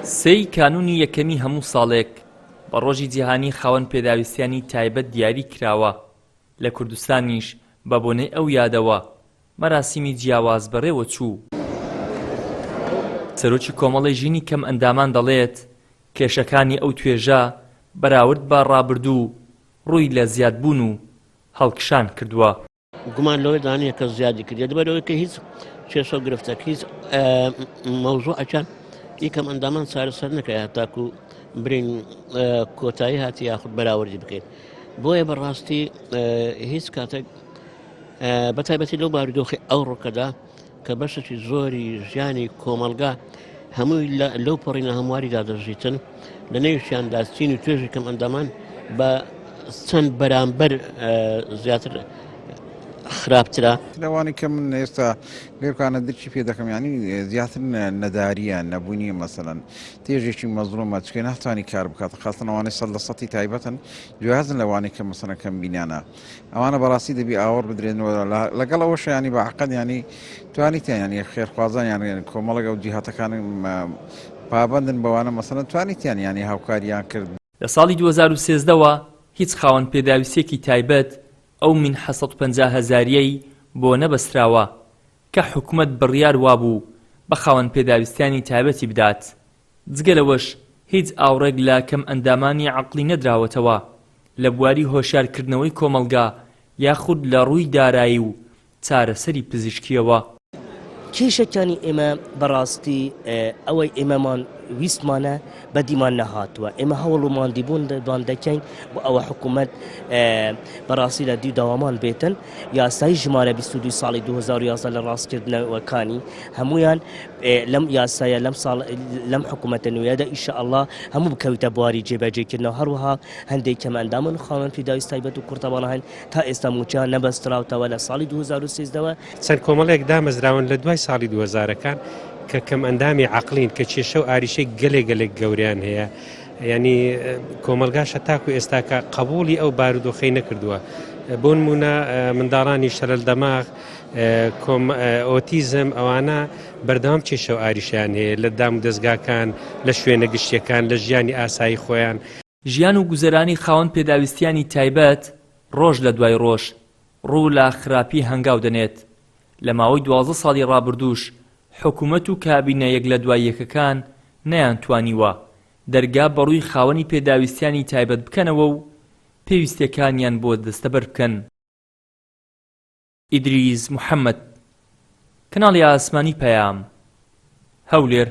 سەی کانونی یەکەمی هەموو ساڵێک بە ڕۆژی جیهانی خاوەن پێداویستیانی تایبەت دیاری کراوە. لە کوردستانیش بە بۆنەی ئەو یادەوە مەراسیمی جیاواز بەڕێوە چوو. سەرۆکی کۆمەڵی ژینی کەم ئەندامان دەڵێت کێشەکانی ئەو توێژە بەراورد بە ڕابردوو ڕووی لە زیادبوون و هەڵکشان کردووە. گومان لەوەی دانیە کە زیادی کردێ لەبەرەوەی کە هیچ کێشە و گرفتەک هیچ مەوزوعەکان یەکەم ئەندامان چارەسەر نەکرای هەتاکو برین کۆتایی هاتی یاخود بەراوردی بکەین. بۆیە بەڕاستی هیچ کاتێک بەتایبەتی لەو بارودۆخی ئەو ڕۆکەدا کە بەشێکی زۆری ژیانی کۆمەلگا هەمووی لەو پەڕینە هەمواریدا دەژیتن لە نێویشیاندا چین و توێژی کەم ئەندامان بە چەند بەرامبەر زیاتر خراپترا لەوانی کە من ئێستا لێرکانە درچی پێ دەکەم ینی زیاتر نەداریە نەبوونیە مەسەڵەن تێژێکی مەزڵومە چکە ناتوانانی کار بکات خاستنەوانەی سەد لە سەتی تایبەتن جوازن لەوانەی کە مەسەڵەکەم بینانە ئەوانە بەڕاستی دەبی ئاوەڕ بدرێنەوە لەگەڵ ئەوەش ینی بە عقد ینی توانیت ینی خێرخوازان یان کۆمەڵگە و جیهاتەکان پابندن بەوانە مەسەڵەن توانیتیان ینی هاوکاریان کرد. لە ساڵی 2013ەوە هیچ خاوەن پێداویستێکی تایبەت ئەو من 150,000ەی بۆ نەبەستراوە کە حکوومەت بڕیار وابوو بە خاوەن پێداویستیانی تایبەتی بدات. جگەلەوەش هیچ ئاوڕێک لە کەم ئەندامانی عەقڵی نەدراوەتەوە لە بواری هۆشیارکردنەوەی کۆمەلگا یاخود لە ڕووی دارایی و چارەسەری پزیشکیەوە. کێشەکانی ئێمە بەڕاستی ئەوەی ئێمەمان ویستمانە بەدیمان نەهاتووە. ئێمە هەوڵ و ماندیبوون دەکەین بۆ ئەوە حکوومەت بەڕاستی لە دی داوامان بێتن. یاسای ژمارە 22 ساڵی 2011 لە ڕاستکردنەوەکانی هەمویان لەم یاسایە لەم حکوومەتە نوێیەدا ئینشاءالله هەموو بکەویتە بواری جێبەجێکردنەوە. هەروەها هەندێک کەم ئەندامان و خاوەن پێداویست تایبەت و کورتەوانە هەن تا ئێستا موچیان نەبەستراوتەوە لە ساڵی 2013ەوە. چەند کۆمەڵێک دامەزراون لە دوای ساڵی 2000ەکان کە کەم ئەندامی عەقڵین کە کێشە و ئاریشەی گەلێک گەوریان هەیە. ینی کۆمەلگاشە تاکو ئێستاکە قبولی ئەو بارودۆخەی نەکردووە. بۆ نمونە منداڵانی شەلل دەماغ، ئۆتیزم ئەوانە بەردەوام کێشە و ئاریشیان هەیە لە دام و دەستگاکان، لە شوێنە گشتیەکان، لە ژیانی ئاسایی خۆیان. ژیان و گوزەرانی خاوەن پێداویستیانی تایبەت ڕۆژ لە دوای ڕۆژ ڕوو لە خراپی هەنگاو دەنێت. لە ماوەی 12 ساڵی ڕابردووش حکوومەت و کابینە یەک لە دوای یەکەکان نەیانتوانیوە دەرگا بەڕووی خاوەنی پێداویستیانی تایبەت بکەنەوە و پێویستیەکانیان بۆ دەستەبەر بکەن. ئیدریس محەممەد، کەناڵی ئاسمانی پەیام، هەولێر.